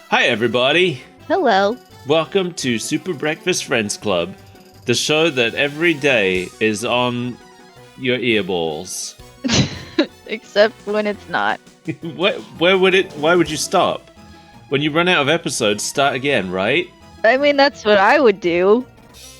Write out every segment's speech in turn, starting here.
Hi, everybody. Hello. Welcome to Super Breakfast Friends Club, the show that every day is on your earballs. Except when it's not. Why would you stop? When you run out of episodes, start again, right? I mean, that's what I would do.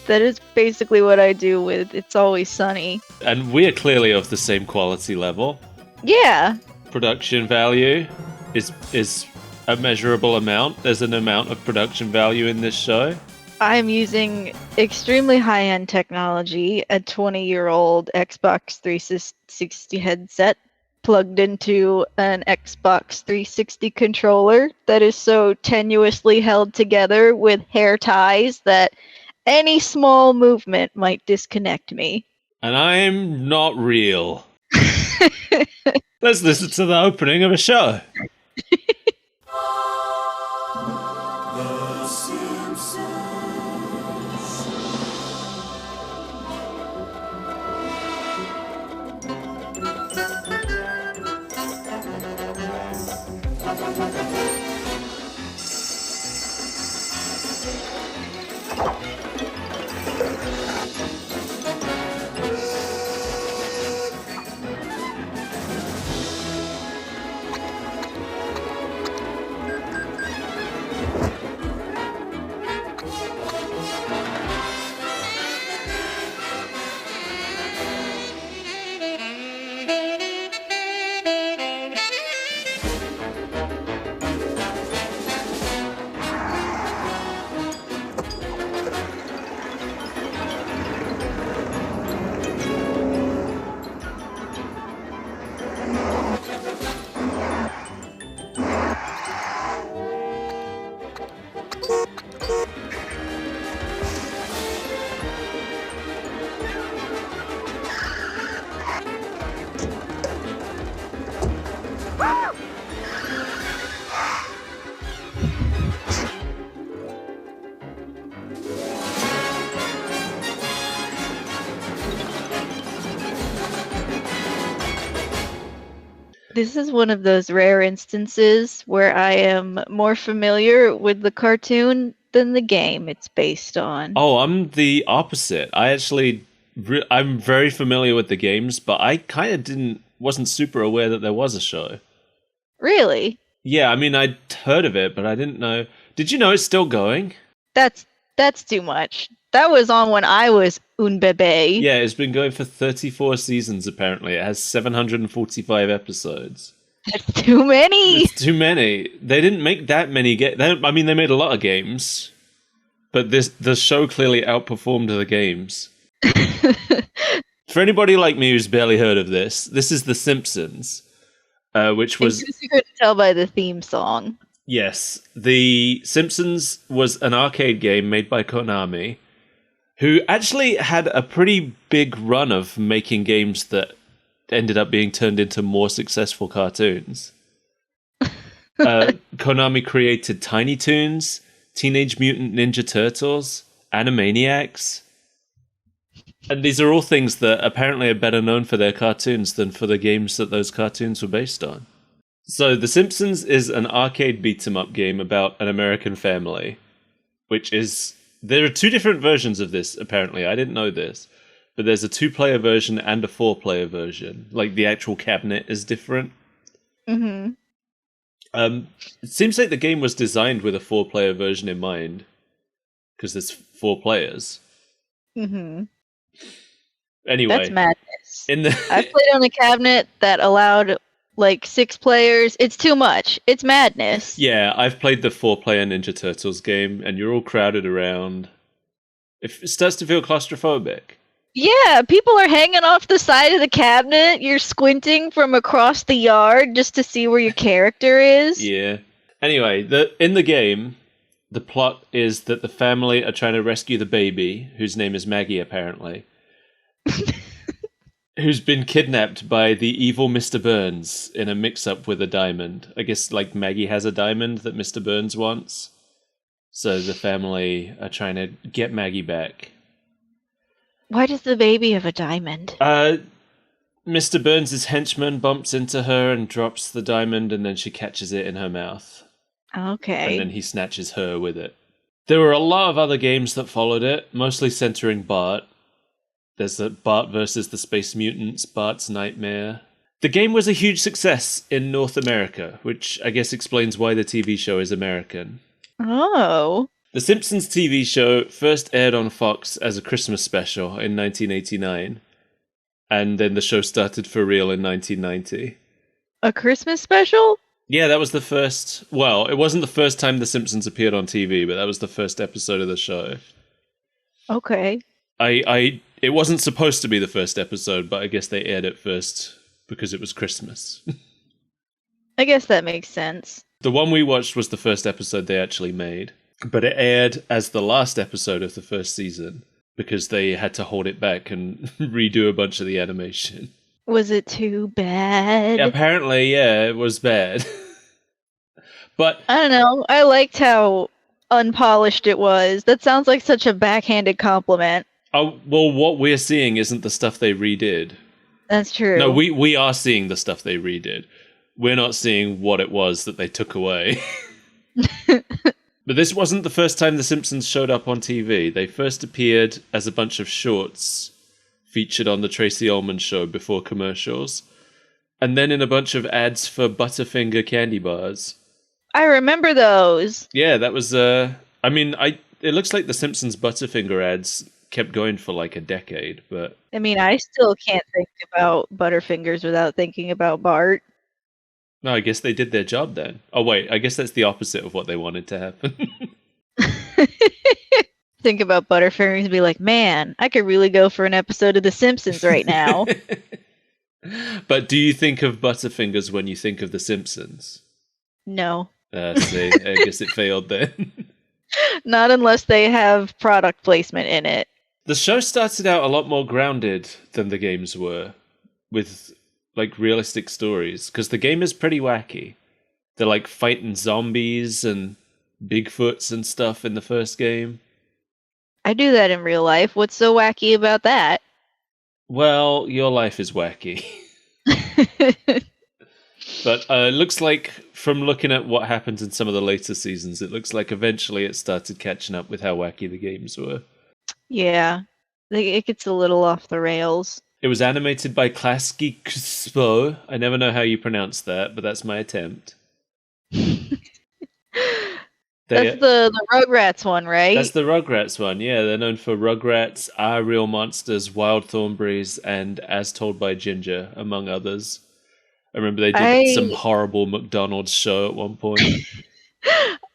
That is basically what I do with It's Always Sunny. And we are clearly of the same quality level. Yeah. Production value is a measurable amount. There's an amount of production value in this show. I'm using extremely high-end technology, a 20-year-old Xbox 360 headset plugged into an Xbox 360 controller that is so tenuously held together with hair ties that any small movement might disconnect me. And I'm not real. Let's listen to the opening of a show. The Simpsons. This is one of those rare instances where I am more familiar with the cartoon than the game it's based on. Oh, I'm the opposite. I'm very familiar with the games, but I kind of wasn't super aware that there was a show. Really? Yeah, I mean, I'd heard of it, but I didn't know. Did you know it's still going? That's too much. That was on when I was un bébé. Yeah, it's been going for 34 seasons, apparently. It has 745 episodes. That's too many. It's too many. They didn't make that many games. I mean, they made a lot of games, but the show clearly outperformed the games. For anybody like me who's barely heard of this is The Simpsons, which was... You couldn't tell by the theme song. Yes, The Simpsons was an arcade game made by Konami, who actually had a pretty big run of making games that ended up being turned into more successful cartoons. Konami created Tiny Toons, Teenage Mutant Ninja Turtles, Animaniacs. And these are all things that apparently are better known for their cartoons than for the games that those cartoons were based on. So The Simpsons is an arcade beat-em-up game about an American family, which is... There are two different versions of this, apparently. I didn't know this. But there's a 2-player version and a 4-player version. Like, the actual cabinet is different. Mm-hmm. It seems like the game was designed with a 4-player version in mind. Because there's 4 players. Mm-hmm. Anyway. That's madness. I played on a cabinet that allowed... 6 players. It's too much. It's madness. Yeah, I've played the 4-player Ninja Turtles game, and you're all crowded around. It starts to feel claustrophobic. Yeah, people are hanging off the side of the cabinet. You're squinting from across the yard just to see where your character is. Yeah. Anyway, in the game, the plot is that the family are trying to rescue the baby, whose name is Maggie, apparently. Who's been kidnapped by the evil Mr. Burns in a mix-up with a diamond. I guess, Maggie has a diamond that Mr. Burns wants. So the family are trying to get Maggie back. Why does the baby have a diamond? Mr. Burns' henchman bumps into her and drops the diamond, and then she catches it in her mouth. Okay. And then he snatches her with it. There were a lot of other games that followed it, mostly centering Bart. There's the Bart versus the Space Mutants, Bart's Nightmare. The game was a huge success in North America, which I guess explains why the TV show is American. Oh. The Simpsons TV show first aired on Fox as a Christmas special in 1989, and then the show started for real in 1990. A Christmas special? Yeah, that was the first... Well, it wasn't the first time The Simpsons appeared on TV, but that was the first episode of the show. Okay. It wasn't supposed to be the first episode, but I guess they aired it first because it was Christmas. I guess that makes sense. The one we watched was the first episode they actually made, but it aired as the last episode of the first season because they had to hold it back and redo a bunch of the animation. Was it too bad? Apparently, yeah, it was bad. But I don't know. I liked how unpolished it was. That sounds like such a backhanded compliment. oh, well, what we're seeing isn't the stuff they redid. That's true. No, we are seeing the stuff they redid. We're not seeing what it was that they took away. But this wasn't the first time The Simpsons showed up on TV. They first appeared as a bunch of shorts featured on the Tracy Ullman Show before commercials, and then in a bunch of ads for Butterfinger candy bars. I remember those. Yeah, that was... it looks like The Simpsons Butterfinger ads kept going for like a decade, but... I mean, I still can't think about Butterfingers without thinking about Bart. No, I guess they did their job then. Oh, wait, I guess that's the opposite of what they wanted to happen. Think about Butterfingers and be like, man, I could really go for an episode of The Simpsons right now. But do you think of Butterfingers when you think of The Simpsons? No. See, I guess it failed then. Not unless they have product placement in it. The show started out a lot more grounded than the games were, with like realistic stories, because the game is pretty wacky. They're like fighting zombies and Bigfoots and stuff in the first game. I do that in real life. What's so wacky about that? Well, your life is wacky. But it looks like, from looking at what happens in some of the later seasons, it looks like eventually it started catching up with how wacky the games were. Yeah. It gets a little off the rails. It was animated by Klasky Csupo. I never know how you pronounce that, but that's my attempt. That's the Rugrats one, right? That's the Rugrats one, yeah. They're known for Rugrats, Our Real Monsters, Wild Thornberrys, and As Told by Ginger, among others. I remember they did some horrible McDonald's show at one point.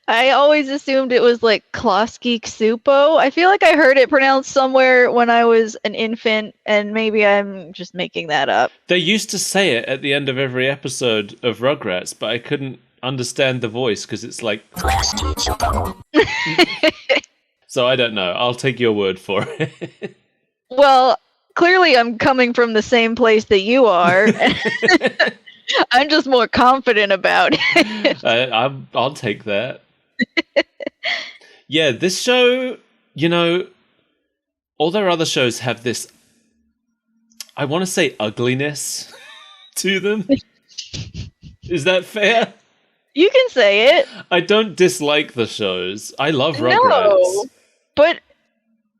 I always assumed it was like Klosky Ksupo. I feel like I heard it pronounced somewhere when I was an infant, and maybe I'm just making that up. They used to say it at the end of every episode of Rugrats, but I couldn't understand the voice because it's like... So I don't know. I'll take your word for it. Well, clearly I'm coming from the same place that you are. I'm just more confident about it. I'll take that. Yeah, this show, all their other shows have this, I want to say, ugliness to them. Is that fair? You can say it. I don't dislike the shows. I love Rugrats. No, but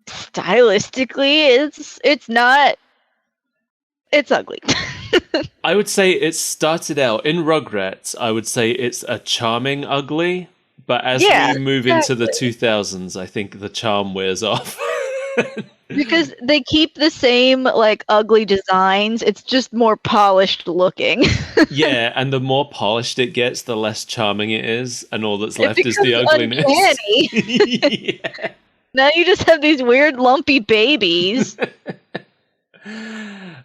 stylistically, it's not. It's ugly. I would say it started out in Rugrats. I would say it's a charming ugly, but as we move into the 2000s, I think the charm wears off. Because they keep the same like ugly designs. It's just more polished looking. Yeah, and the more polished it gets, the less charming it is, and all that's left is the ugliness. Yeah. Now you just have these weird lumpy babies.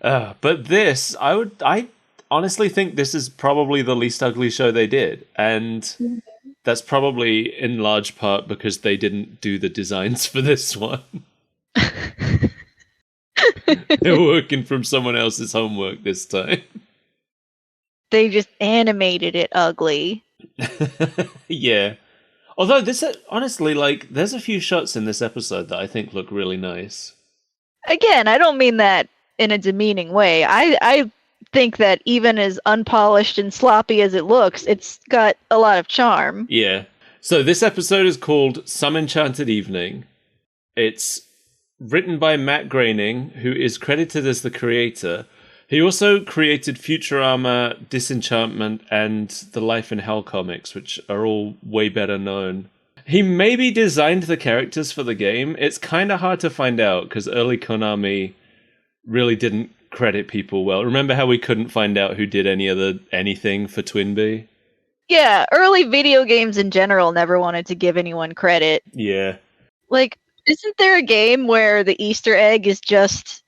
But this, I honestly think this is probably the least ugly show they did, and that's probably in large part because they didn't do the designs for this one. They're working from someone else's homework this time. They just animated it ugly. Yeah. Although this, honestly, like, there's a few shots in this episode that I think look really nice. Again, I don't mean that in a demeaning way. I think that even as unpolished and sloppy as it looks, it's got a lot of charm. Yeah. So this episode is called Some Enchanted Evening. It's written by Matt Groening, who is credited as the creator. He also created Futurama, Disenchantment, and the Life in Hell comics, which are all way better known. He maybe designed the characters for the game. It's kind of hard to find out, because early Konami really didn't credit people well. Remember how we couldn't find out who did anything for Twinbee? Yeah, early video games in general never wanted to give anyone credit. Yeah. Like, isn't there a game where the Easter egg is just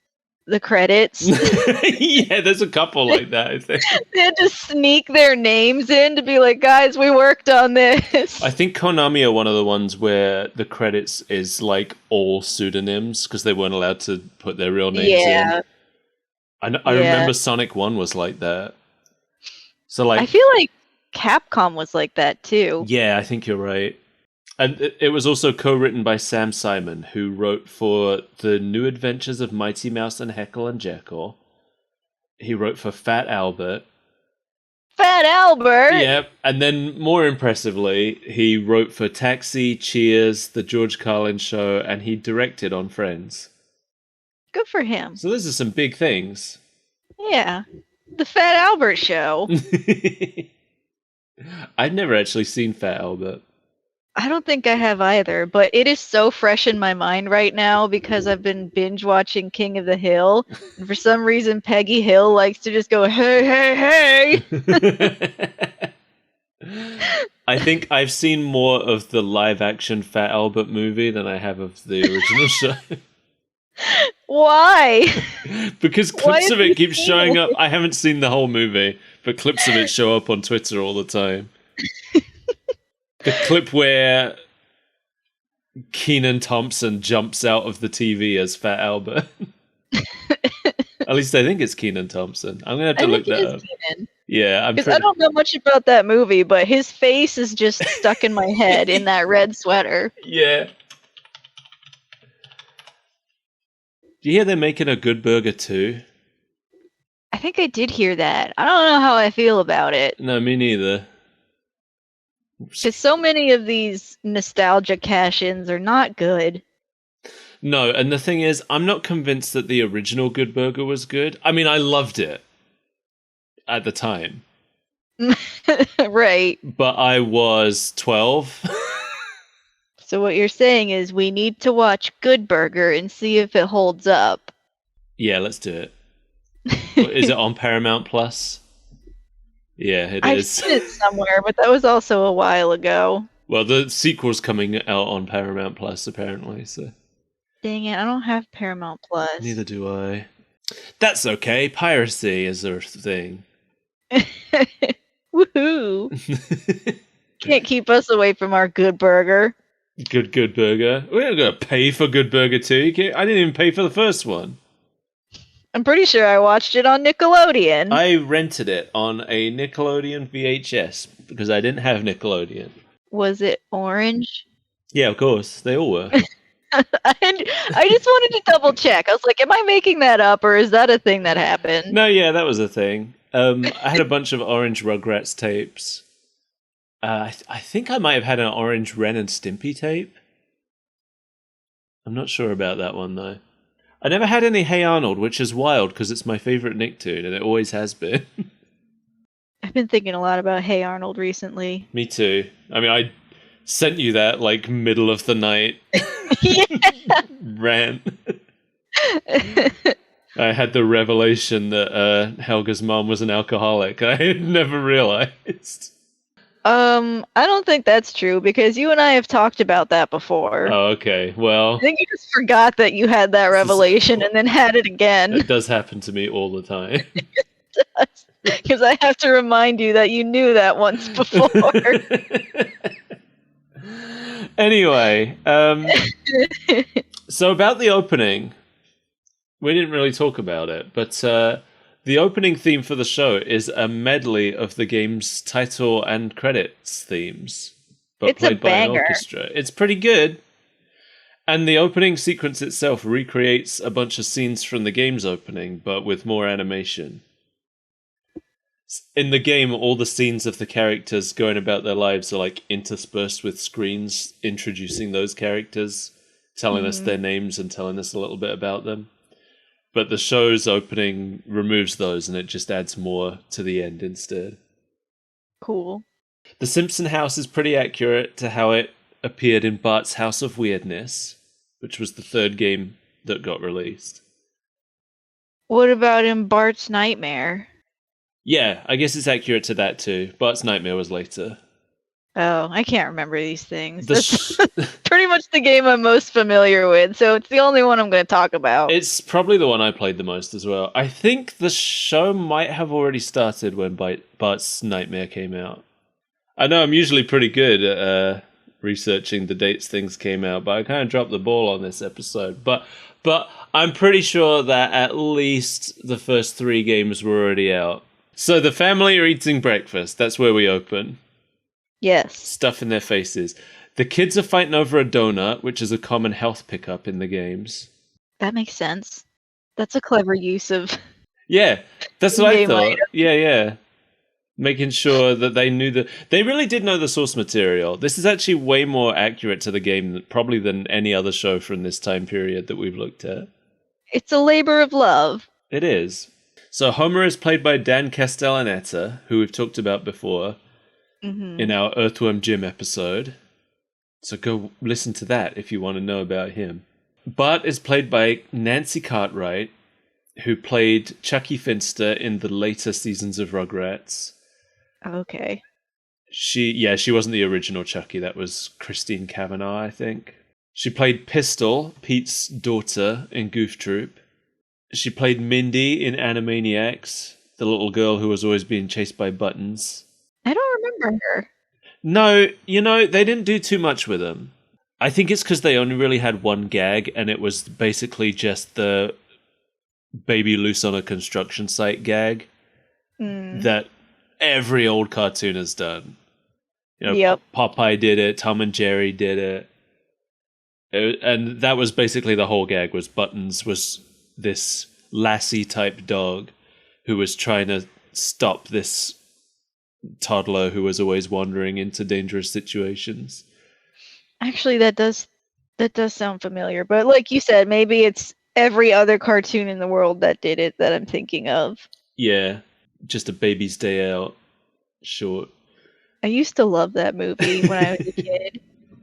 the credits? Yeah, there's a couple like that, I think. They had to sneak their names in to be like, guys, we worked on this. I think Konami are one of the ones where the credits is like all pseudonyms because they weren't allowed to put their real names in. I remember Sonic 1 was like that. So like, I feel like Capcom was like that too. Yeah, I think you're right. And it was also co-written by Sam Simon, who wrote for The New Adventures of Mighty Mouse and Heckle and Jekyll. He wrote for Fat Albert. Fat Albert! Yep. And then, more impressively, he wrote for Taxi, Cheers, The George Carlin Show, and he directed on Friends. Good for him. So those are some big things. Yeah. The Fat Albert Show. I'd never actually seen Fat Albert. I don't think I have either, but it is so fresh in my mind right now because I've been binge watching King of the Hill. And for some reason, Peggy Hill likes to just go, hey, hey, hey. I think I've seen more of the live action Fat Albert movie than I have of the original show. Why? Because clips of it keep showing up. I haven't seen the whole movie, but clips of it show up on Twitter all the time. The clip where Kenan Thompson jumps out of the TV as Fat Albert. At least I think it's Kenan Thompson. I'm going to have to look that up. Kenan. Yeah, because I don't know much about that movie, but his face is just stuck in my head in that red sweater. Yeah. Do you hear they're making a Good Burger 2? I think I did hear that. I don't know how I feel about it. No, me neither. Because so many of these nostalgia cash-ins are not good. No, and the thing is, I'm not convinced that the original Good Burger was good. I mean, I loved it at the time. Right. But I was 12. So what you're saying is we need to watch Good Burger and see if it holds up. Yeah, let's do it. Is it on Paramount Plus? Yeah, it is. I've seen it somewhere, but that was also a while ago. Well, the sequel's coming out on Paramount Plus, apparently, so... Dang it, I don't have Paramount Plus. Neither do I. That's okay, piracy is a thing. Woohoo! Can't keep us away from our Good Burger. Good Burger? We're not going to pay for Good Burger 2. I didn't even pay for the first one. I'm pretty sure I watched it on Nickelodeon. I rented it on a Nickelodeon VHS because I didn't have Nickelodeon. Was it orange? Yeah, of course. They all were. I just wanted to double check. I was like, am I making that up or is that a thing that happened? No, yeah, that was a thing. I had a bunch of orange Rugrats tapes. I think I might have had an orange Ren and Stimpy tape. I'm not sure about that one, though. I never had any Hey Arnold, which is wild because it's my favorite Nicktoon, and it always has been. I've been thinking a lot about Hey Arnold recently. Me too. I mean, I sent you that, like, middle of the night rant. I had the revelation that Helga's mom was an alcoholic. I had never realized. I don't think that's true because you and I have talked about that before. Oh, okay. Well, I think you just forgot that you had that revelation and then had it again. It does happen to me all the time. It does. Because I have to remind you that you knew that once before. Anyway, so about the opening, we didn't really talk about it, but the opening theme for the show is a medley of the game's title and credits themes, but it's played by an banger. orchestra. It's pretty good. And the opening sequence itself recreates a bunch of scenes from the game's opening, but with more animation. In the game, all the scenes of the characters going about their lives are like interspersed with screens introducing those characters, telling us their names and telling us a little bit about them. But the show's opening removes those and it just adds more to the end instead. Cool. The Simpson house is pretty accurate to how it appeared in Bart's House of Weirdness, which was the third game that got released. What about in Bart's Nightmare? Yeah, I guess it's accurate to that too. Bart's Nightmare was later. Oh, I can't remember these things. The That's pretty much the game I'm most familiar with, so it's the only one I'm going to talk about. It's probably the one I played the most as well. I think the show might have already started when Bart's Nightmare came out. I know I'm usually pretty good at researching the dates things came out, but I kind of dropped the ball on this episode. But I'm pretty sure that at least the first 3 games were already out. So the family are eating breakfast. That's where we open. Yes. Stuff in their faces. The kids are fighting over a donut, which is a common health pickup in the games. That makes sense. That's a clever use of... Yeah, that's what I In-game thought. item. Yeah. Making sure that they knew they really did know the source material. This is actually way more accurate to the game probably than any other show from this time period that we've looked at. It's a labor of love. It is. So Homer is played by Dan Castellaneta, who we've talked about before in our Earthworm Jim episode. So go listen to that if you want to know about him. Bart is played by Nancy Cartwright, who played Chucky Finster in the later seasons of Rugrats. Okay. She wasn't the original Chucky. That was Christine Cavanaugh, I think. She played Pistol, Pete's daughter, in Goof Troop. She played Mindy in Animaniacs, the little girl who was always being chased by buttons. I don't remember her. No, they didn't do too much with them. I think it's because they only really had one gag, and it was basically just the baby loose on a construction site gag that every old cartoon has done. Yep. Popeye did it, Tom and Jerry did it. And that was basically the whole gag, was Buttons was this lassie-type dog who was trying to stop this toddler who was always wandering into dangerous situations. Actually, that does sound familiar. But like you said, maybe it's every other cartoon in the world that did it that I'm thinking of. Yeah, just a baby's day out short. I used to love that movie when I was a kid.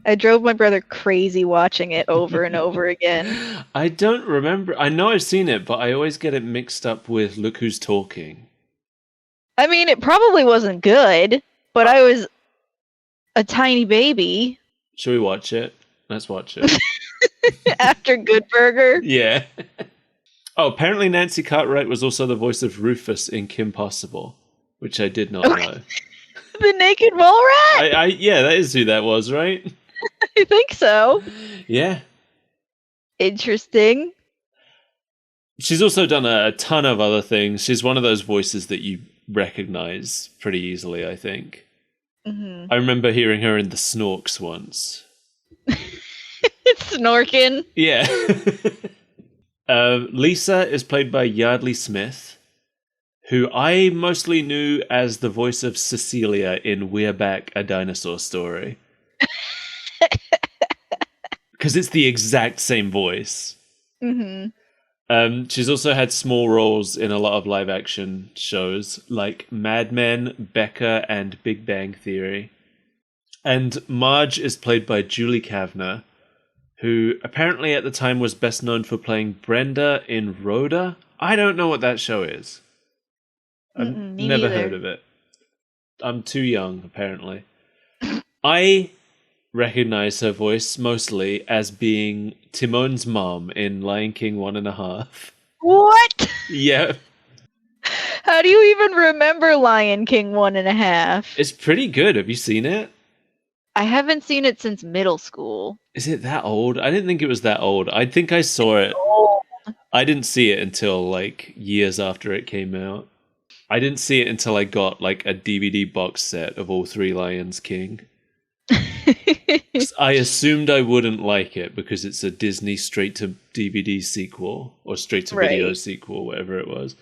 I drove my brother crazy watching it over and over again. I don't remember. I know I've seen it, but I always get it mixed up with Look Who's Talking. I mean, it probably wasn't good, but I was a tiny baby. Should we watch it? Let's watch it. After Good Burger. Yeah. Oh, apparently Nancy Cartwright was also the voice of Rufus in Kim Possible, which I did not know. The naked mole rat? Yeah, that is who that was, right? I think so. Yeah. Interesting. She's also done a ton of other things. She's one of those voices that you recognize pretty easily, I think. Mm-hmm. I remember hearing her in The Snorks once. It's Snorkin. Yeah. Lisa is played by Yardley Smith, who I mostly knew as the voice of Cecilia in We're Back, A Dinosaur Story. Because it's the exact same voice. Mm-hmm. She's also had small roles in a lot of live-action shows, like Mad Men, Becca, and Big Bang Theory. And Marge is played by Julie Kavner, who apparently at the time was best known for playing Brenda in Rhoda. I don't know what that show is. I've never heard of it. I'm too young, apparently. I recognize her voice mostly as being Timon's mom in Lion King 1.5. What? Yeah. How do you even remember Lion King 1.5? It's pretty good. Have you seen it? I haven't seen it since middle school. Is it that old? I didn't think it was that old. I think I saw it. I didn't see it until like years after it came out. I didn't see it until I got like a DVD box set of all 3 Lions King. I assumed I wouldn't like it because it's a Disney straight to DVD sequel or straight to video sequel, whatever it was.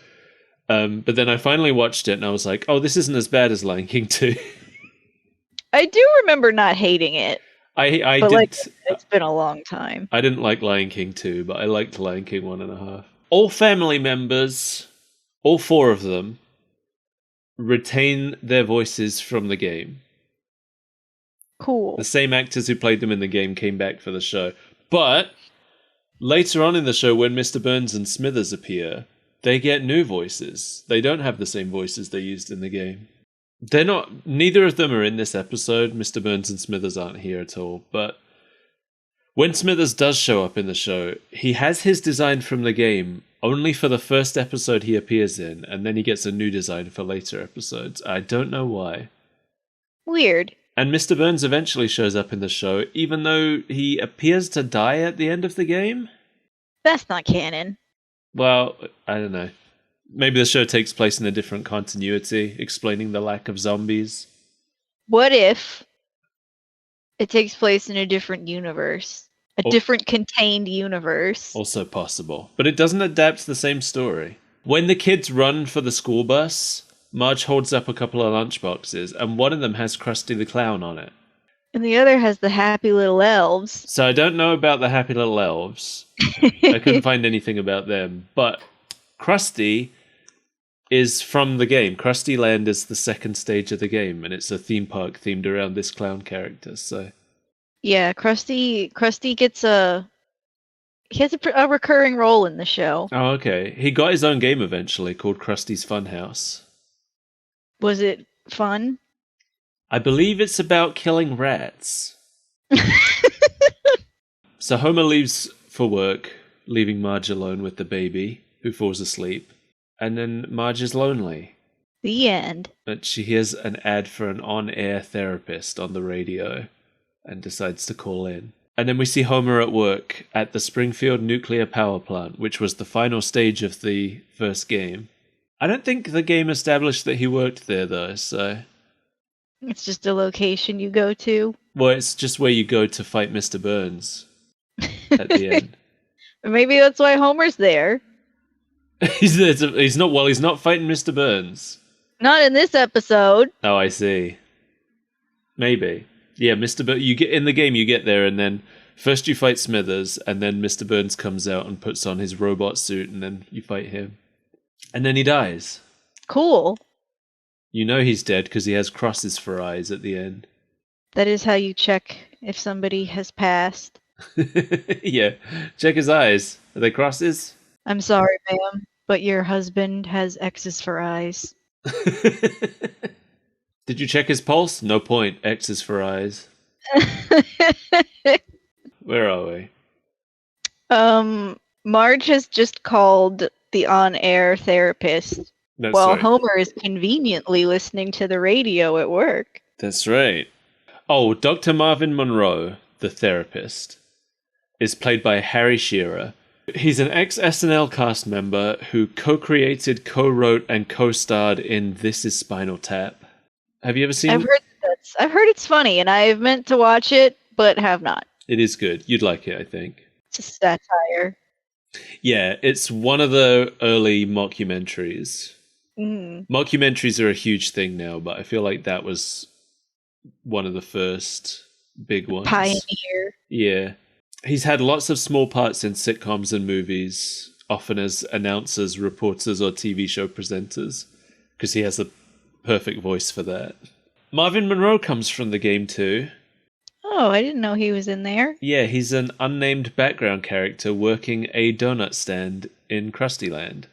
But then I finally watched it and I was like, oh, this isn't as bad as Lion King 2. I do remember not hating it, I but did. like it's been a long time. I didn't like Lion King 2, but I liked Lion King 1.5. All family members, all 4 of them, retain their voices from the game. Cool. The same actors who played them in the game came back for the show. But later on in the show, when Mr. Burns and Smithers appear, they get new voices. They don't have the same voices they used in the game. They're not. Neither of them are in this episode. Mr. Burns and Smithers aren't here at all. But when Smithers does show up in the show, he has his design from the game only for the first episode he appears in, and then he gets a new design for later episodes. I don't know why. Weird. And Mr. Burns eventually shows up in the show, even though he appears to die at the end of the game? That's not canon. Well, I don't know. Maybe the show takes place in a different continuity, explaining the lack of zombies. What if it takes place in a different universe? A different contained universe? Also possible. But it doesn't adapt the same story. When the kids run for the school bus, Marge holds up a couple of lunchboxes, and one of them has Krusty the Clown on it. And the other has the happy little elves. So I don't know about the happy little elves. I couldn't find anything about them. But Krusty is from the game. Krusty Land is the second stage of the game, and it's a theme park themed around this clown character. So yeah, Krusty gets a recurring role in the show. oh, okay. He got his own game eventually called Krusty's Funhouse. Was it fun? I believe it's about killing rats. So Homer leaves for work, leaving Marge alone with the baby, who falls asleep. And then Marge is lonely. The end. But she hears an ad for an on-air therapist on the radio and decides to call in. And then we see Homer at work at the Springfield Nuclear Power Plant, which was the final stage of the first game. I don't think the game established that he worked there, though, so... It's just a location you go to. Well, it's just where you go to fight Mr. Burns at the end. Maybe that's why Homer's there. He's not fighting Mr. Burns. Not in this episode. Oh, I see. Maybe. Yeah, Mr. Burns, you get in the game, you get there, and then first you fight Smithers, and then Mr. Burns comes out and puts on his robot suit, and then you fight him. And then he dies. Cool. You know he's dead because he has crosses for eyes at the end. That is how you check if somebody has passed. Yeah, check his eyes. Are they crosses? I'm sorry, ma'am, but your husband has X's for eyes. Did you check his pulse? No point. X's for eyes. Where are we? Marge has just called the on-air therapist. That's while right. Homer is conveniently listening to the radio at work. That's right. Oh, Dr. Marvin Monroe, the therapist, is played by Harry Shearer. He's an ex-SNL cast member who co-created, co-wrote, and co-starred in This Is Spinal Tap. Have you ever seen it? I've heard it's funny, and I've meant to watch it, but have not. It is good. You'd like it, I think. It's a satire. Yeah, it's one of the early mockumentaries. Mockumentaries are a huge thing now, but I feel like that was one of the first big ones. Pioneer. Yeah. He's had lots of small parts in sitcoms and movies, often as announcers, reporters, or TV show presenters, because he has a perfect voice for that. Marvin Monroe comes from the game too. Oh, I didn't know he was in there. Yeah, he's an unnamed background character working a donut stand in Krusty Land.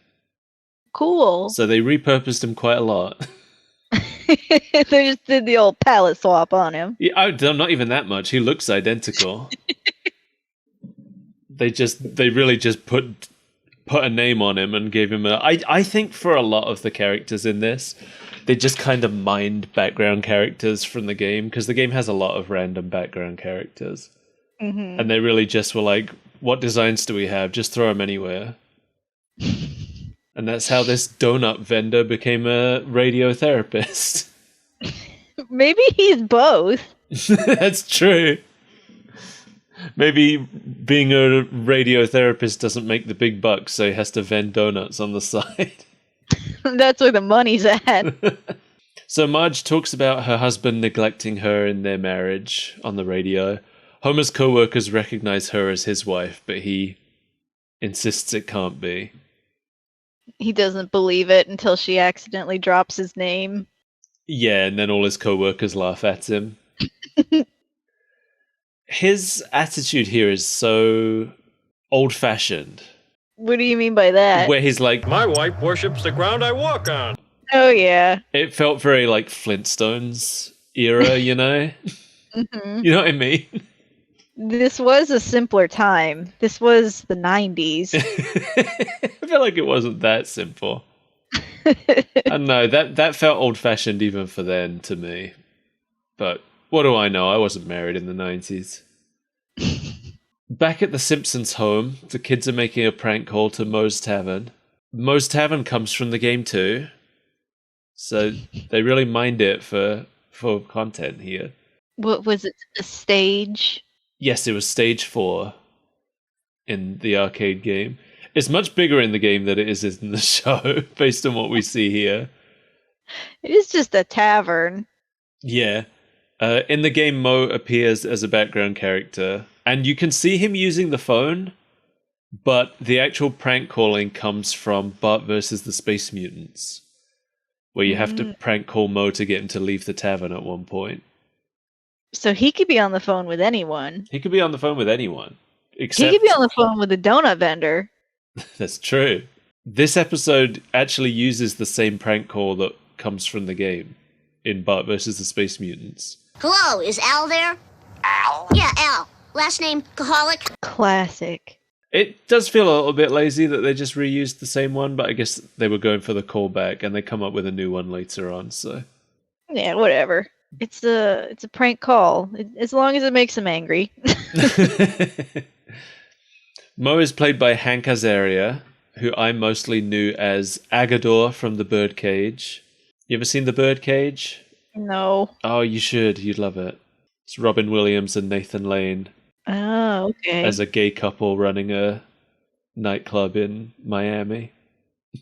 Cool. So they repurposed him quite a lot. They just did the old palette swap on him. Yeah, not even that much. He looks identical. They really just put a name on him and gave him a... I think for a lot of the characters in this, they just kind of mined background characters from the game, because the game has a lot of random background characters. Mm-hmm. And they really just were like, what designs do we have? Just throw them anywhere. And that's how this donut vendor became a radiotherapist. Maybe he's both. That's true. Maybe being a radiotherapist doesn't make the big bucks, so he has to vend donuts on the side. That's where the money's at. So Marge talks about her husband neglecting her in their marriage on the radio. Homer's co-workers recognize her as his wife, but he insists it can't be. He doesn't believe it until she accidentally drops his name. Yeah, and then all his co-workers laugh at him. His attitude here is so old-fashioned. What do you mean by that? Where he's like, My wife worships the ground I walk on. Oh, yeah. it felt very like Flintstones era, you know? Hmm. You know what I mean? This was a simpler time. This was the 90s. I feel like it wasn't that simple. I don't know, that felt old-fashioned even for then to me. But what do I know? I wasn't married in the 90s. Back at the Simpsons home, the kids are making a prank call to Moe's Tavern. Moe's Tavern comes from the game too. So they really mind it for content here. What was it? A stage? Yes, it was stage 4 in the arcade game. It's much bigger in the game than it is in the show, based on what we see here. It is just a tavern. Yeah. In the game, Moe appears as a background character, and you can see him using the phone, but the actual prank calling comes from Bart versus the Space Mutants, where you have to prank call Moe to get him to leave the tavern at one point. So he could be on the phone with anyone. He could be on the phone with anyone. He could be on the phone with a donut vendor. That's true. This episode actually uses the same prank call that comes from the game in Bart versus the Space Mutants. Hello, is Al there? Al? Yeah, Al. Last name, Kaholic. Classic. It does feel a little bit lazy that they just reused the same one, but I guess they were going for the callback and they come up with a new one later on, so. Yeah, whatever. It's a prank call. As long as it makes him angry. Moe is played by Hank Azaria, who I mostly knew as Agador from The Birdcage. You ever seen The Birdcage? No. Oh, you should. You'd love it. It's Robin Williams and Nathan Lane Oh, okay. as a gay couple running a nightclub in Miami.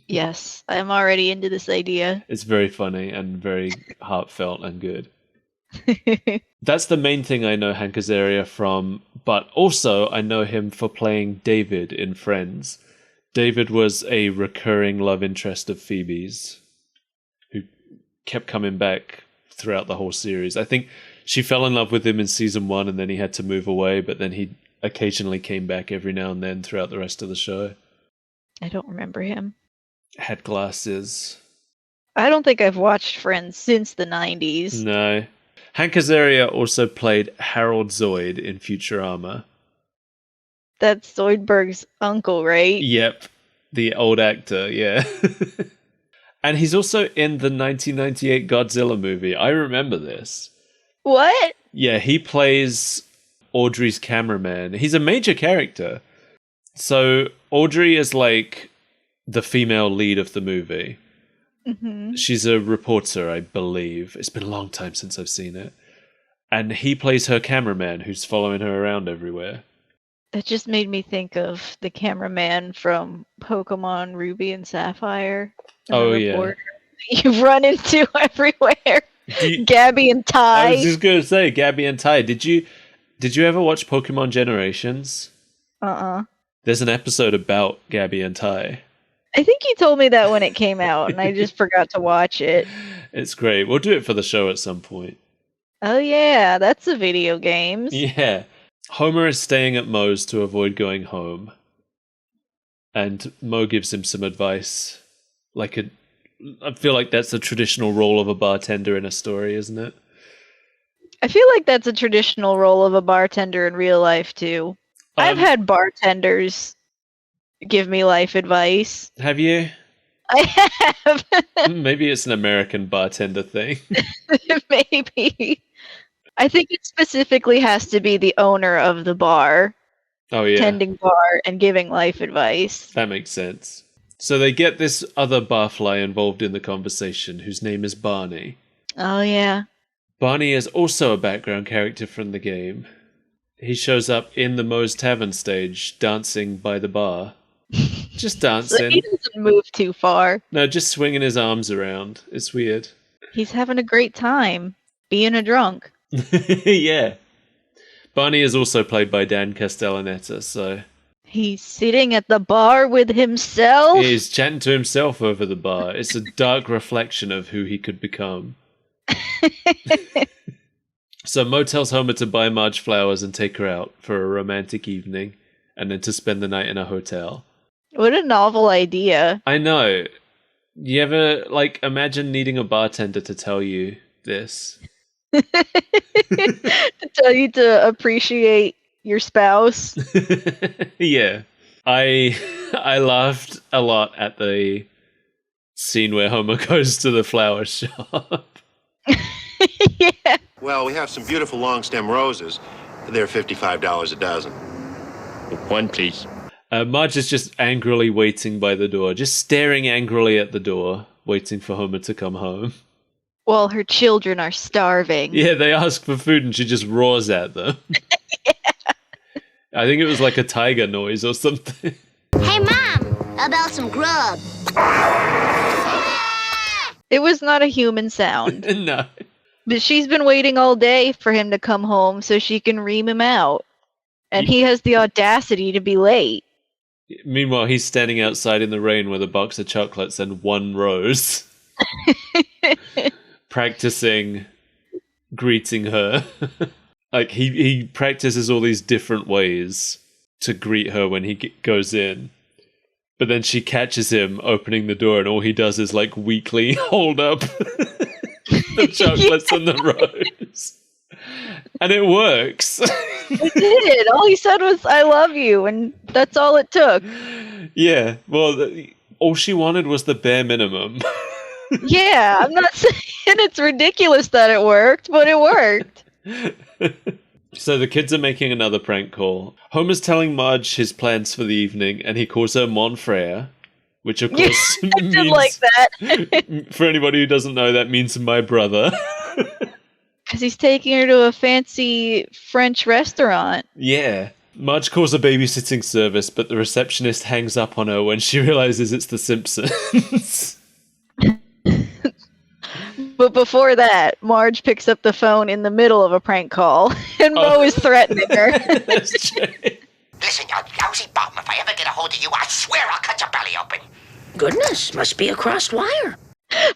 Yes, I'm already into this idea. It's very funny and very heartfelt and good. That's the main thing I know Hank Azaria from, but also I know him for playing David in Friends. David was a recurring love interest of Phoebe's, who kept coming back throughout the whole series. I think she fell in love with him in season 1 and then he had to move away, but then he occasionally came back every now and then throughout the rest of the show. I don't remember him. Had glasses. I don't think I've watched Friends since the 90s. No. Hank Azaria also played Harold Zoid in Futurama. That's Zoidberg's uncle, right? Yep. The old actor, yeah. And he's also in the 1998 Godzilla movie. I remember this. What? Yeah, he plays Audrey's cameraman. He's a major character. So Audrey is like the female lead of the movie. Mm-hmm. She's a reporter, I believe. It's been a long time since I've seen it. And he plays her cameraman who's following her around everywhere. That just made me think of the cameraman from Pokemon Ruby and Sapphire. Oh, yeah. Reporter you run into everywhere. Gabby and Ty. I was just going to say, Gabby and Ty. Did you ever watch Pokemon Generations? Uh-uh. There's an episode about Gabby and Ty. I think you told me that when it came out, and I just forgot to watch it. It's great. We'll do it for the show at some point. Oh yeah, that's the video games. Yeah. Homer is staying at Moe's to avoid going home. And Moe gives him some advice. I feel like that's the traditional role of a bartender in a story, isn't it? I feel like that's a traditional role of a bartender in real life too. I've had bartenders give me life advice. Have you? I have. Maybe it's an American bartender thing. Maybe. I think it specifically has to be the owner of the bar, Oh, yeah. tending bar, and giving life advice. That makes sense. So they get this other barfly involved in the conversation, whose name is Barney. Oh, yeah. Barney is also a background character from the game. He shows up in the Moe's Tavern stage, dancing by the bar. Just So dancing. he doesn't move too far. No, just swinging his arms around. It's weird. He's having a great time being a drunk. Yeah. Barney is also played by Dan Castellaneta, so He's sitting at the bar with himself. he's chatting to himself over the bar. It's a dark reflection of who he could become. So Mo tells Homer to buy Marge flowers and take her out for a romantic evening, and then to spend the night in a hotel. What a novel idea. I know. You ever, imagine needing a bartender to tell you this? To tell you to appreciate your spouse. Yeah. I laughed a lot at the scene where Homer goes to the flower shop. Yeah. Well, we have some beautiful long stem roses. They're $55 a dozen. One, please. Marge is just angrily waiting by the door, just staring angrily at the door, waiting for Homer to come home. While her children are starving. Yeah, they ask for food and she just roars at them. Yeah. I think it was like a tiger noise or something. Hey, Mom, how about some grub? It was not a human sound. No. But she's been waiting all day for him to come home so she can ream him out. And he has the audacity to be late. Meanwhile, he's standing outside in the rain with a box of chocolates and one rose. Practicing greeting her. He practices all these different ways to greet her when he goes in. But then she catches him opening the door and all he does is weakly hold up the chocolates and the rose. And it works. It did. All he said was, "I love you," and that's all it took. Yeah, well, all she wanted was the bare minimum. Yeah, I'm not saying it's ridiculous that it worked, but it worked. So the kids are making another prank call. Homer's telling Marge his plans for the evening, and he calls her Mon Frere, which of course I did means, like that. for anybody who doesn't know, that means my brother. Because he's taking her to a fancy French restaurant. Yeah. Marge calls a babysitting service, but the receptionist hangs up on her when she realizes it's the Simpsons. But before that, Marge picks up the phone in the middle of a prank call, and Mo is threatening her. That's true. Listen, you lousy bum, if I ever get a hold of you, I swear I'll cut your belly open. Goodness, must be a crossed wire.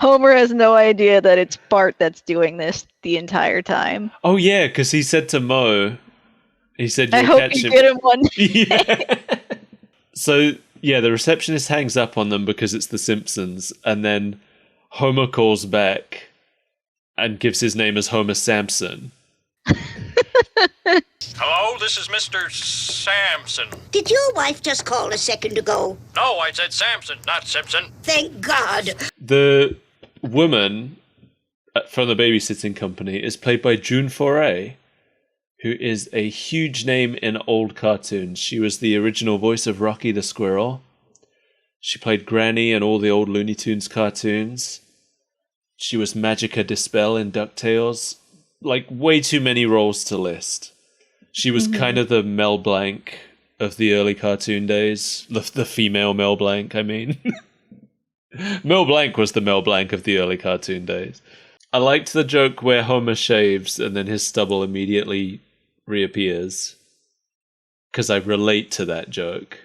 Homer has no idea that it's Bart that's doing this the entire time. Oh yeah, because he said to Mo, he said, I "You'll hope catch you him." get him one. Yeah. So yeah, the receptionist hangs up on them because it's the Simpsons, and then Homer calls back and gives his name as Homer Sampson. Hello, this is Mr. Sampson. Did your wife just call a second ago? No, I said Sampson, not Simpson. Thank God. The woman from the babysitting company is played by June Foray, who is a huge name in old cartoons. She was the original voice of Rocky the Squirrel. She played Granny in all the old Looney Tunes cartoons. She was Magica Dispel in DuckTales. Way too many roles to list. She was kind of the Mel Blanc of the early cartoon days. The female Mel Blanc, I mean. Mel Blanc was the Mel Blanc of the early cartoon days. I liked the joke where Homer shaves and then his stubble immediately reappears. Because I relate to that joke.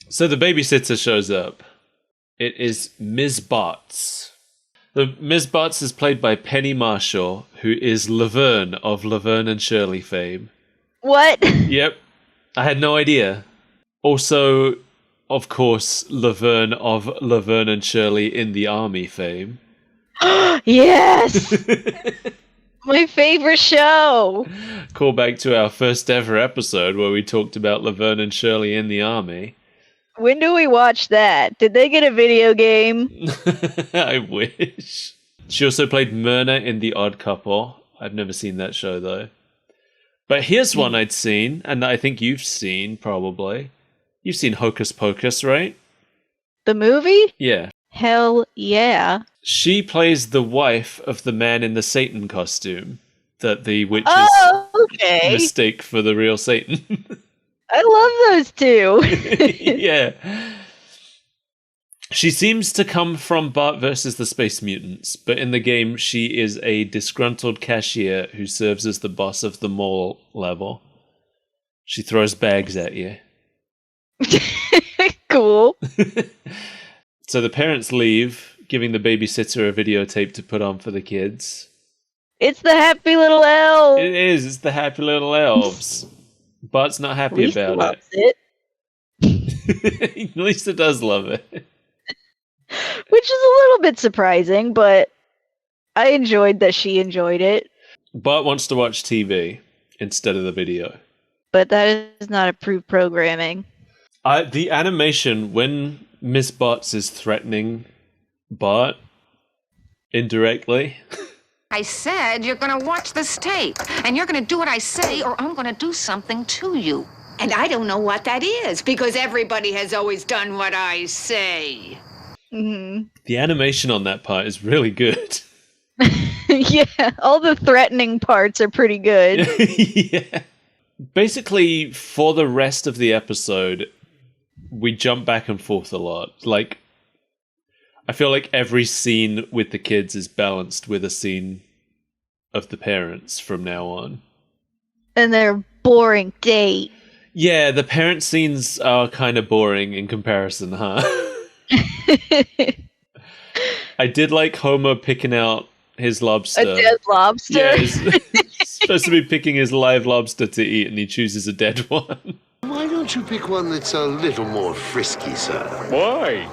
So the babysitter shows up. It is Ms. Bartz. The Ms. Bartz is played by Penny Marshall, who is Laverne of Laverne and Shirley fame. What? Yep. I had no idea. Also, of course, Laverne of Laverne and Shirley in the Army fame. Yes! My favorite show! Call back to our first ever episode where we talked about Laverne and Shirley in the Army. When do we watch that? Did they get a video game? I wish. She also played Myrna in The Odd Couple. I've never seen that show, though. But here's one I'd seen, and I think you've seen, probably. You've seen Hocus Pocus, right? The movie? Yeah. Hell yeah. She plays the wife of the man in the Satan costume that the witches Oh, okay. mistake for the real Satan. I love those two. Yeah. She seems to come from Bart versus the Space Mutants, but in the game, she is a disgruntled cashier who serves as the boss of the mall level. She throws bags at you. Cool. So the parents leave, giving the babysitter a videotape to put on for the kids. It's the happy little elf. It is. It's the happy little elves. Bart's not happy Lisa about loves it. it. Lisa does love it. Which is a little bit surprising, but I enjoyed that she enjoyed it. Bart wants to watch TV instead of the video. But that is not approved programming. The animation, when Miss Botts is threatening Bart indirectly. I said you're gonna watch this tape, and you're gonna do what I say, or I'm gonna do something to you. And I don't know what that is, because everybody has always done what I say. Mm-hmm. The animation on that part is really good. Yeah, all the threatening parts are pretty good. Yeah. Basically, for the rest of the episode, we jump back and forth a lot. Like, I feel like every scene with the kids is balanced with a scene of the parents from now on. And their boring date. Yeah, the parent scenes are kind of boring in comparison, huh? I did like Homer picking out his lobster. A dead lobster? Yeah, he's supposed to be picking his live lobster to eat, and he chooses a dead one. Why don't you pick one that's a little more frisky, sir? Why?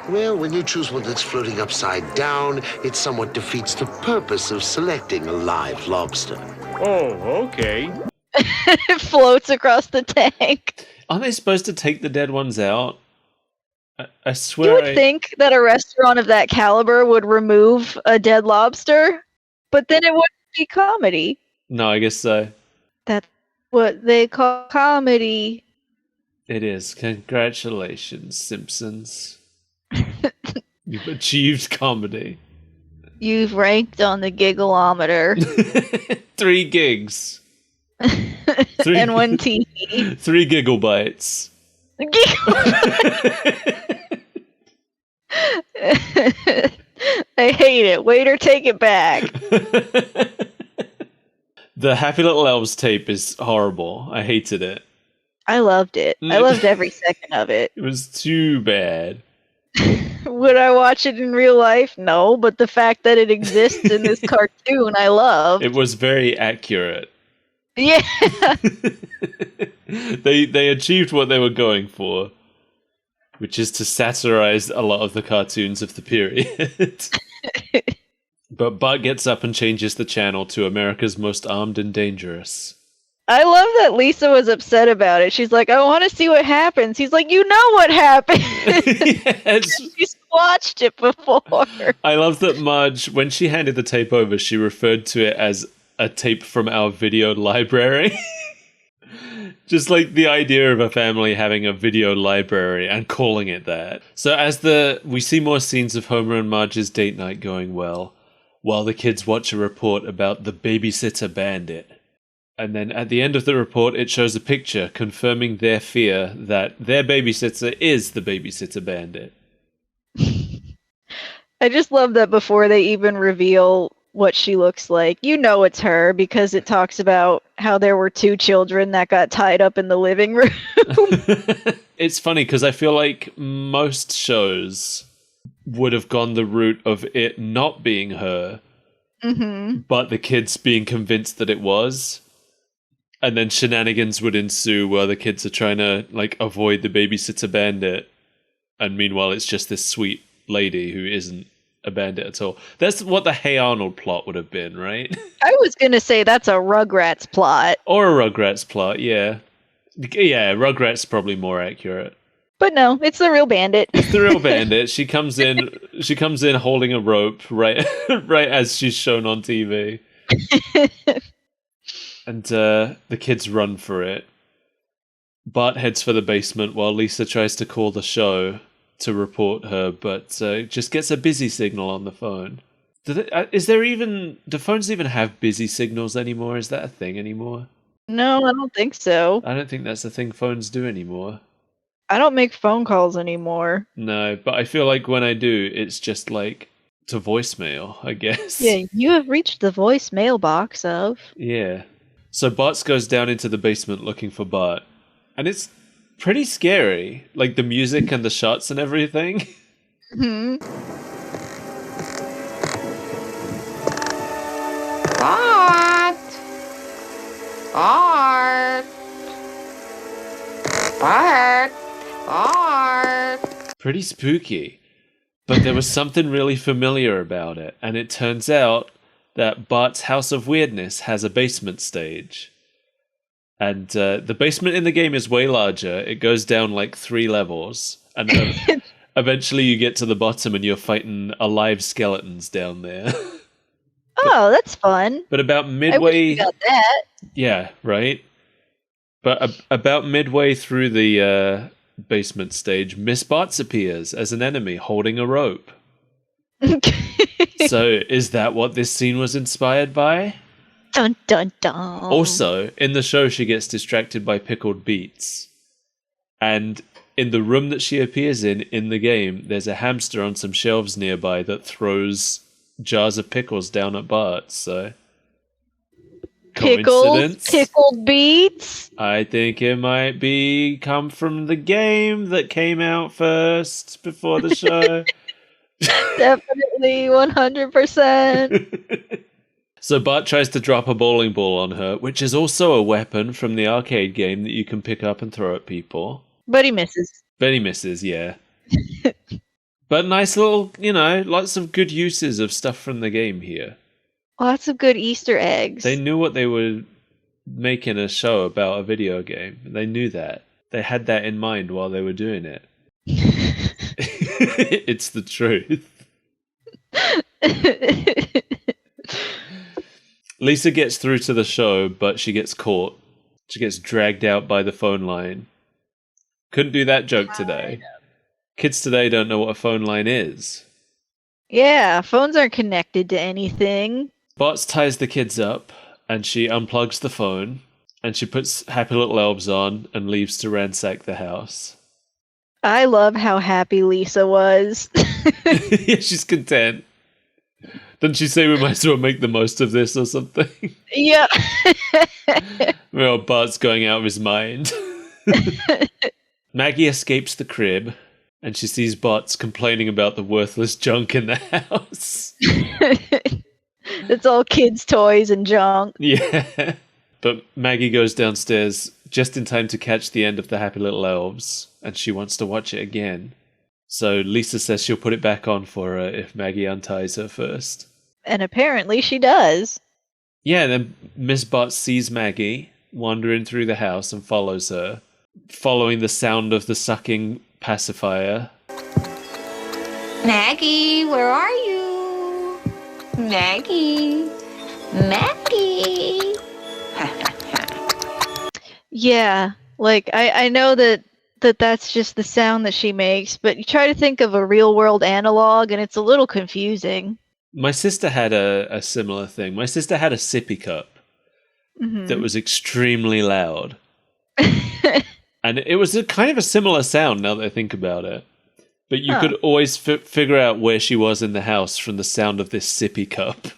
Well, when you choose one that's floating upside down, it somewhat defeats the purpose of selecting a live lobster. Oh, okay. It floats across the tank. Aren't they supposed to take the dead ones out? I You swear would think that a restaurant of that caliber would remove a dead lobster, but then it wouldn't be comedy. No, I guess so. That's what they call comedy. It is. Congratulations, Simpsons. You've achieved comedy. You've ranked on the giggleometer. 3 gigs. And 1 TV. 3 giggle bites. I hate it. Waiter, take it back. The Happy Little Elves tape is horrible. I hated it. I loved it. I loved every second of it. It was too bad. Would I watch it in real life? No, but the fact that it exists in this cartoon, I love. It was very accurate. Yeah. They achieved what they were going for, which is to satirize a lot of the cartoons of the period. But Bart gets up and changes the channel to America's Most Armed and Dangerous. I love that Lisa was upset about it. She's like, I want to see what happens. He's like, you know what happened. Yes. She's watched it before. I love that Marge, when she handed the tape over, she referred to it as a tape from our video library. Just like the idea of a family having a video library and calling it that. So as we see more scenes of Homer and Marge's date night going well, while the kids watch a report about the babysitter bandit. And then at the end of the report, it shows a picture confirming their fear that their babysitter is the babysitter bandit. I just love that before they even reveal what she looks like, you know it's her, because it talks about how there were 2 children that got tied up in the living room. It's funny because I feel like most shows would have gone the route of it not being her, but the kids being convinced that it was. And then shenanigans would ensue where the kids are trying to avoid the babysitter bandit. And meanwhile, it's just this sweet lady who isn't a bandit at all. That's what the Hey Arnold plot would have been, right? I was going to say that's a Rugrats plot. Or a Rugrats plot, yeah. Yeah, Rugrats probably more accurate. But no, it's the real bandit. It's the real bandit. She comes in holding a rope right as she's shown on TV. And the kids run for it. Bart heads for the basement while Lisa tries to call the show to report her, but just gets a busy signal on the phone. Do phones even have busy signals anymore? Is that a thing anymore? No, I don't think so. I don't think that's a thing phones do anymore. I don't make phone calls anymore. No, but I feel like when I do, it's just like to voicemail, I guess. Yeah, you have reached the voicemail box of. Yeah. So Bart goes down into the basement looking for Bart. And it's pretty scary. Like the music and the shots and everything. Hmm. Bart! Bart! Bart! Bart! Pretty spooky. But there was something really familiar about it. And it turns out that Bart's House of Weirdness has a basement stage. And the basement in the game is way larger. It goes down like 3 levels. And eventually you get to the bottom and you're fighting alive skeletons down there. Oh, that's fun. But about I wish midway... we got that. Yeah, right? But about midway through the basement stage, Miss Bartz appears as an enemy holding a rope. So is that what this scene was inspired by? Dun dun dun. Also, in the show, she gets distracted by pickled beets. And in the room that she appears in the game, there's a hamster on some shelves nearby that throws jars of pickles down at Bart, so... Coincidence? Pickled beets? I think it might come from the game that came out first before the show. Definitely 100%. So Bart tries to drop a bowling ball on her, which is also a weapon from the arcade game that you can pick up and throw at people. But he misses. But he misses, yeah. But nice little, lots of good uses of stuff from the game here. Lots of good Easter eggs. They knew what they were making a show about a video game. They knew that. They had that in mind while they were doing it. It's the truth. Lisa gets through to the show, but she gets caught. She gets dragged out by the phone line. Couldn't do that joke today. Kids today don't know what a phone line is. Yeah, phones aren't connected to anything. Bart ties the kids up, and she unplugs the phone, and she puts Happy Little Elves on and leaves to ransack the house. I love how happy Lisa was. Yeah, she's content. Doesn't she say we might as well make the most of this or something? Yeah. Well, Bart's going out of his mind. Maggie escapes the crib, and she sees Bart's complaining about the worthless junk in the house. It's all kids' toys and junk. Yeah. But Maggie goes downstairs just in time to catch the end of the Happy Little Elves, and she wants to watch it again. So Lisa says she'll put it back on for her if Maggie unties her first. And apparently she does. Yeah, then Miss Bart sees Maggie wandering through the house and follows her, following the sound of the sucking pacifier. Maggie, where are you? Maggie. Maggie. Yeah, like I know that's just the sound that she makes, but you try to think of a real world analog and it's a little confusing. My sister had a similar thing. My sister had a sippy cup that was extremely loud. And it was kind of a similar sound now that I think about it. But you could always figure out where she was in the house from the sound of this sippy cup.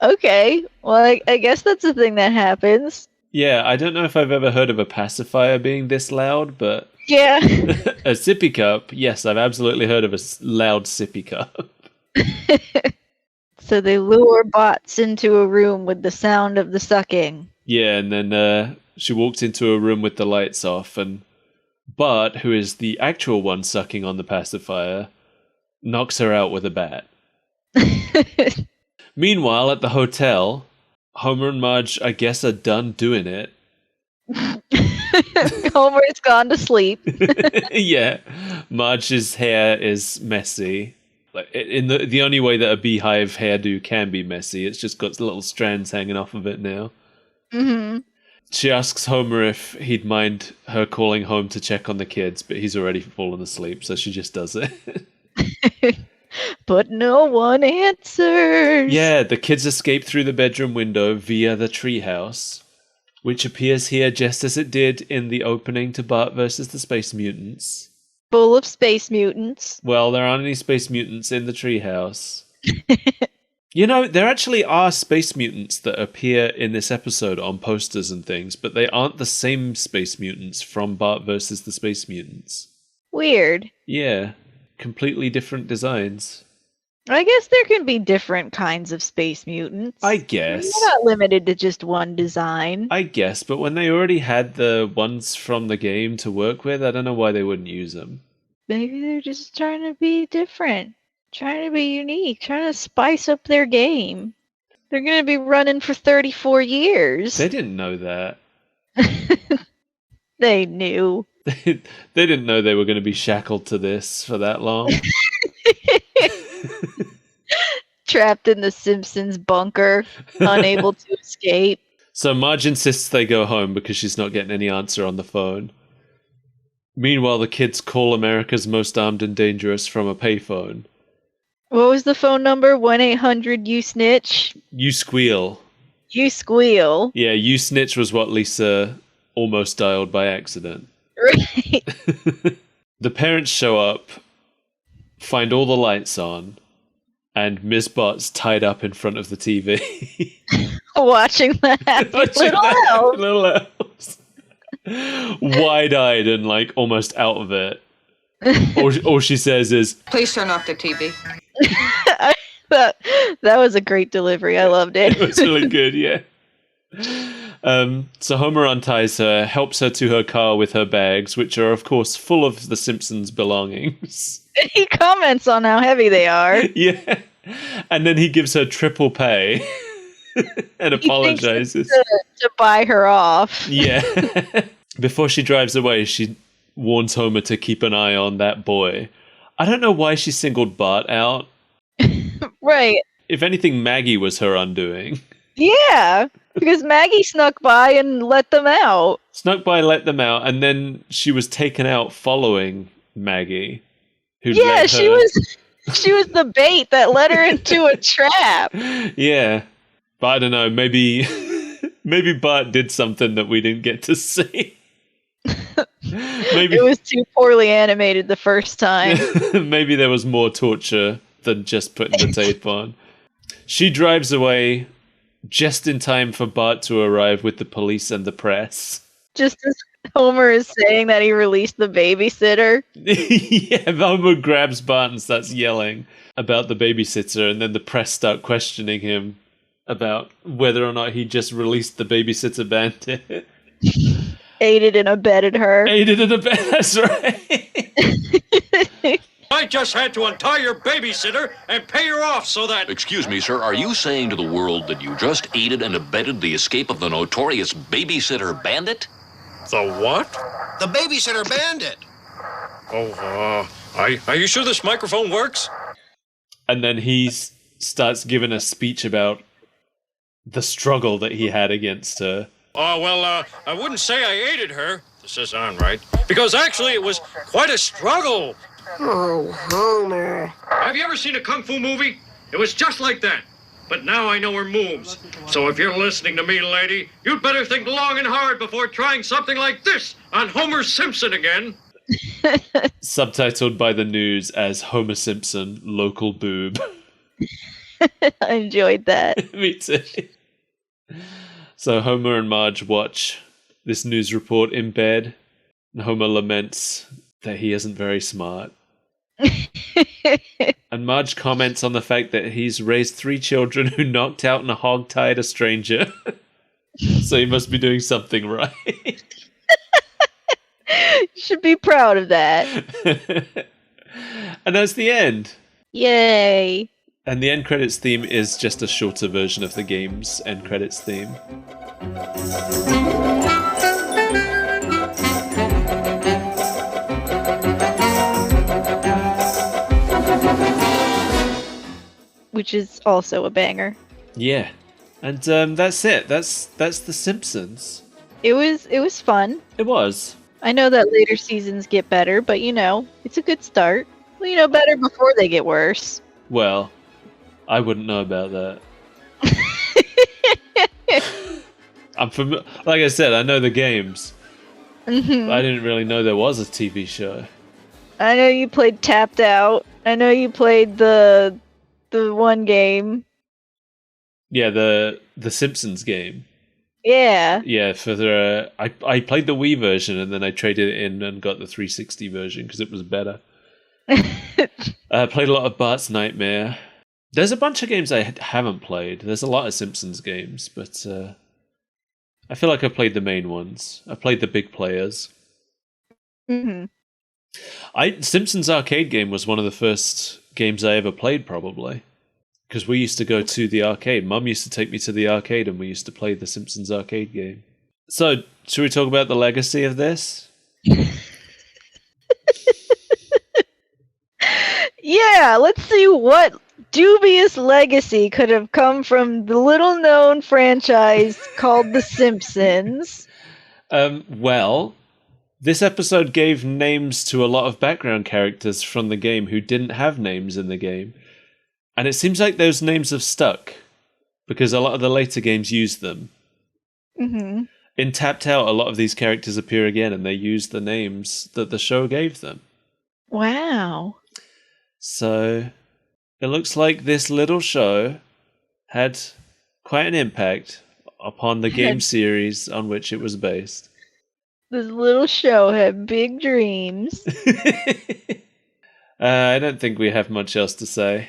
Okay, well, I guess that's a thing that happens. Yeah, I don't know if I've ever heard of a pacifier being this loud, but... Yeah. A sippy cup, yes, I've absolutely heard of a loud sippy cup. So they lure bots into a room with the sound of the sucking. Yeah, and then she walks into a room with the lights off, and Bart, who is the actual one sucking on the pacifier, knocks her out with a bat. Meanwhile, at the hotel, Homer and Marge, I guess, are done doing it. Homer's gone to sleep. Yeah, Marge's hair is messy. Like in the only way that a beehive hairdo can be messy, it's just got little strands hanging off of it now. Mm-hmm. She asks Homer if he'd mind her calling home to check on the kids, but he's already fallen asleep, so she just does it. But no one answers. Yeah, the kids escape through the bedroom window via the treehouse, which appears here just as it did in the opening to Bart versus the Space Mutants. Full of space mutants. Well, there aren't any space mutants in the treehouse. You know, there actually are space mutants that appear in this episode on posters and things, but they aren't the same space mutants from Bart versus the Space Mutants. Weird. Yeah, completely different designs. I guess there can be different kinds of space mutants. I guess. They're not limited to just one design. I guess, but when they already had the ones from the game to work with, I don't know why they wouldn't use them. Maybe they're just trying to be different, trying to be unique, trying to spice up their game. They're going to be running for 34 years. They didn't know that. They knew. They didn't know they were going to be shackled to this for that long. Trapped in the Simpsons bunker, unable to escape. So Marge insists they go home because she's not getting any answer on the phone. Meanwhile, the kids call America's Most Armed and Dangerous from a payphone. What was the phone number? 1-800-YOU-SNITCH? You squeal. You squeal. Yeah, you snitch was what Lisa almost dialed by accident. Right. The parents show up, find all the lights on, and Miss Bart's tied up in front of the TV. Watching the happy little elf. Wide-eyed and like almost out of it. All she says is, Please turn off the TV. That was a great delivery. I loved it. It was really good, yeah. So Homer unties her, helps her to her car with her bags, which are, of course, full of the Simpsons' belongings. He comments on how heavy they are. Yeah. And then he gives her triple pay and apologizes. To buy her off. Yeah. Before she drives away, she warns Homer to keep an eye on that boy. I don't know why she singled Bart out. Right. If anything, Maggie was her undoing. Yeah, because Maggie snuck by and let them out. Snuck by, let them out, and then she was taken out following Maggie. Yeah, she was the bait that led her into a trap. Yeah. But I don't know, maybe Bart did something that we didn't get to see. Maybe it was too poorly animated the first time. Maybe there was more torture than just putting the tape on. She drives away just in time for Bart to arrive with the police and the press. Just as Homer is saying that he released the babysitter. Yeah, Homer grabs Bart and starts yelling about the babysitter, and then the press start questioning him about whether or not he just released the babysitter bandit. Aided and abetted her. Aided and abetted, that's right. I just had to untie your babysitter and pay her off so that... Excuse me, sir, are you saying to the world that you just aided and abetted the escape of the notorious babysitter bandit? The what? The babysitter bandit. Oh, are you sure this microphone works? And then he starts giving a speech about the struggle that he had against her. Oh, well, I wouldn't say I aided her. This is on, right? Because actually it was quite a struggle. Oh, Homer. Have you ever seen a kung fu movie? It was just like that. But now I know her moves. So if you're listening to me, lady, you'd better think long and hard before trying something like this on Homer Simpson again. Subtitled by the news as Homer Simpson, local boob. I enjoyed that. Me too. So Homer and Marge watch this news report in bed, and Homer laments that he isn't very smart. And Marge comments on the fact that he's raised 3 children who knocked out and hog-tied a stranger. So he must be doing something right. You should be proud of that. And that's the end. Yay. And the end credits theme is just a shorter version of the game's end credits theme. Which is also a banger. Yeah. And that's it. That's The Simpsons. It was fun. It was. I know that later seasons get better, but it's a good start. Well, better before they get worse. Well, I wouldn't know about that. Like I said, I know the games. Mm-hmm. I didn't really know there was a TV show. I know you played Tapped Out. I know you played the one game. Yeah, the Simpsons game. Yeah. Yeah, for the I played the Wii version and then I traded it in and got the 360 version because it was better. I played a lot of Bart's Nightmare. There's a bunch of games I haven't played. There's a lot of Simpsons games, but I feel like I played the main ones. I played the big players. Mm-hmm. Simpsons arcade game was one of the first games I ever played, probably. Because we used to go to the arcade. Mum used to take me to the arcade and we used to play the Simpsons arcade game. So, should we talk about the legacy of this? Yeah, let's see what dubious legacy could have come from the little-known franchise called The Simpsons. Well, this episode gave names to a lot of background characters from the game who didn't have names in the game. And it seems like those names have stuck, because a lot of the later games use them. Mm-hmm. In Tapped Out, a lot of these characters appear again, and they use the names that the show gave them. Wow. So, it looks like this little show had quite an impact upon the game series on which it was based. This little show had big dreams. I don't think we have much else to say.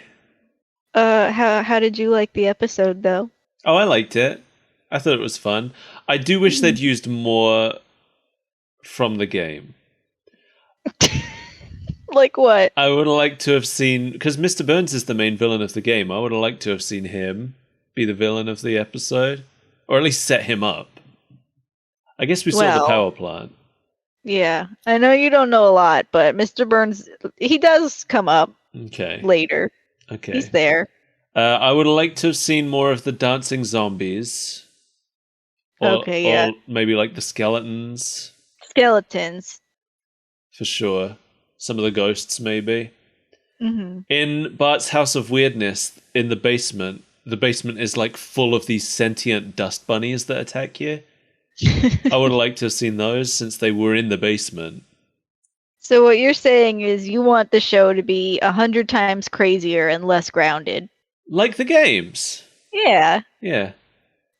How did you like the episode, though? Oh, I liked it. I thought it was fun. I do wish they'd used more from the game. Like what? I would have liked to have seen... Because Mr. Burns is the main villain of the game. I would have liked to have seen him be the villain of the episode. Or at least set him up. I guess we saw the power plant. Yeah. I know you don't know a lot, but Mr. Burns, he does come up later. Okay. He's there. I would have liked to have seen more of the dancing zombies. Or maybe like the skeletons. Skeletons. For sure. Some of the ghosts, maybe. Mm-hmm. In Bart's House of Weirdness, in the basement is like full of these sentient dust bunnies that attack you. I would have liked to have seen those since they were in the basement. So what you're saying is you want the show to be 100 times crazier and less grounded. Like the games. Yeah. Yeah.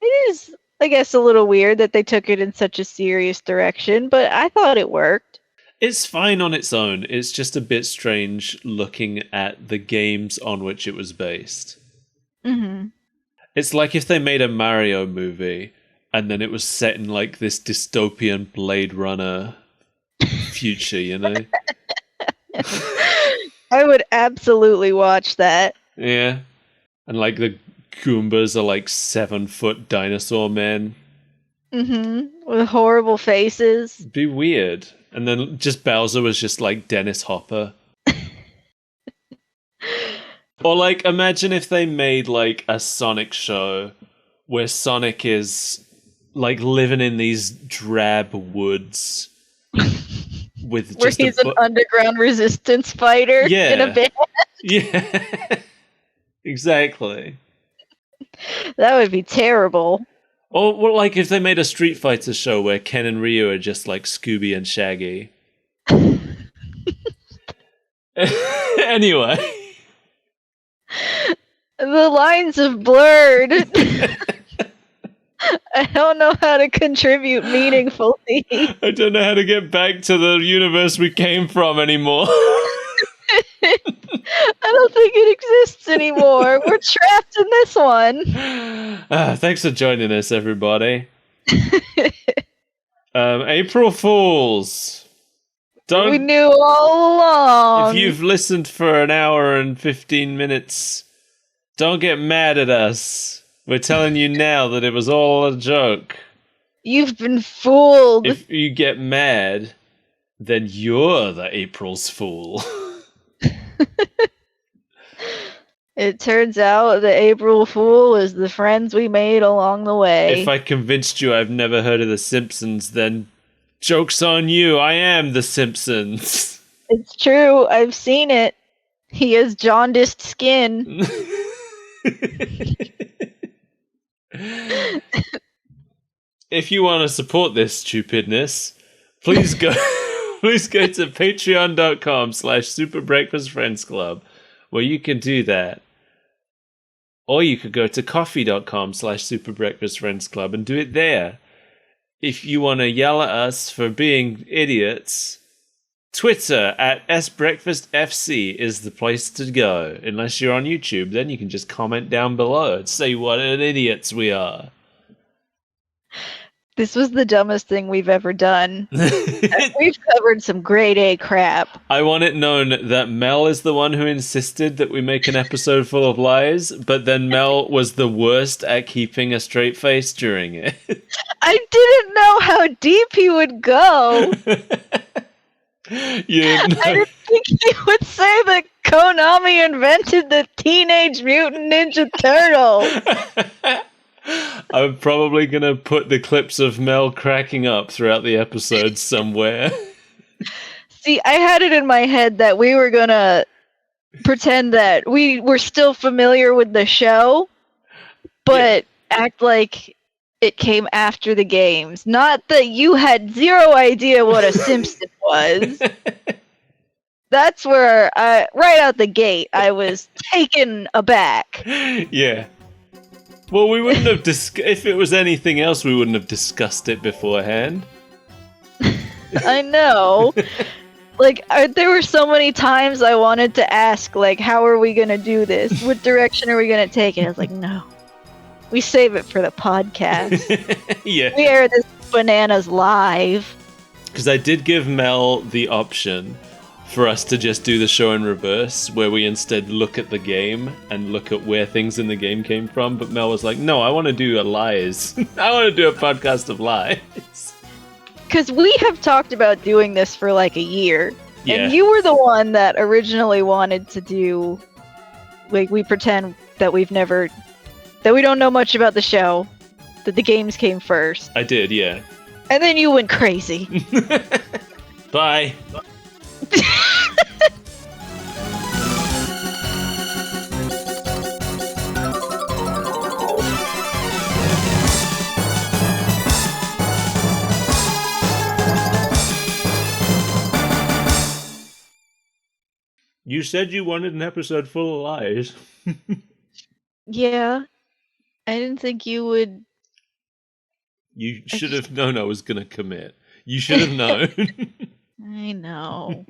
It is, I guess, a little weird that they took it in such a serious direction, but I thought it worked. It's fine on its own. It's just a bit strange looking at the games on which it was based. Mm-hmm. It's like if they made a Mario movie and then it was set in like this dystopian Blade Runner future, you know? I would absolutely watch that. Yeah. And like the Goombas are like 7-foot dinosaur men. Mm-hmm. With horrible faces. It'd be weird. And then just Bowser was just like Dennis Hopper. Or like, imagine if they made like a Sonic show where Sonic is like living in these drab woods with where just he's an underground resistance fighter in a band. Yeah. Exactly. That would be terrible. Or well, like if they made a Street Fighter show where Ken and Ryu are just like Scooby and Shaggy. Anyway. The lines have blurred. I don't know how to contribute meaningfully. I don't know how to get back to the universe we came from anymore. I don't think it exists anymore. We're trapped in this one. Thanks for joining us, everybody. April Fools. We knew all along. If you've listened for an hour and 15 minutes, don't get mad at us. We're telling you now that it was all a joke. You've been fooled. If you get mad, then you're the April's fool. It turns out the April Fool is the friends we made along the way. If I convinced you I've never heard of The Simpsons, then joke's on you. I am The Simpsons. It's true. I've seen it. He has jaundiced skin. If you want to support this stupidness, please go please go to patreon.com/Super Breakfast Friends Club, where you can do that. Or you could go to coffee.com/Super Breakfast Friends Club and do it there. If you want to yell at us for being idiots, Twitter @SBreakfastFC is the place to go. Unless you're on YouTube, then you can just comment down below and say what idiots we are. This was the dumbest thing we've ever done. We've covered some grade A crap. I want it known that Mel is the one who insisted that we make an episode full of lies, but then Mel was the worst at keeping a straight face during it. I didn't know how deep he would go. Yeah, no. I didn't think he would say that Konami invented the Teenage Mutant Ninja Turtles. I'm probably going to put the clips of Mel cracking up throughout the episode somewhere. See, I had it in my head that we were going to pretend that we were still familiar with the show, but act like it came after the games. Not that you had zero idea what a Simpson was. That's where, right out the gate, I was taken aback. Yeah. Well, we wouldn't have if it was anything else, we wouldn't have discussed it beforehand. I know. Like, there were so many times I wanted to ask, like, how are we going to do this? What direction are we going to take it? I was like, no. We save it for the podcast. Yeah. We air this bananas live. Because I did give Mel the option for us to just do the show in reverse, where we instead look at the game and look at where things in the game came from. But Mel was like, no, I want to do a lies. I want to do a podcast of lies. Because we have talked about doing this for like a year. Yeah. And you were the one that originally wanted to do, like, we pretend that we don't know much about the show, that the games came first. I did, yeah. And then you went crazy. Bye. You said you wanted an episode full of lies. Yeah. I didn't think you would. You should have known I was going to commit. You should have known. I know.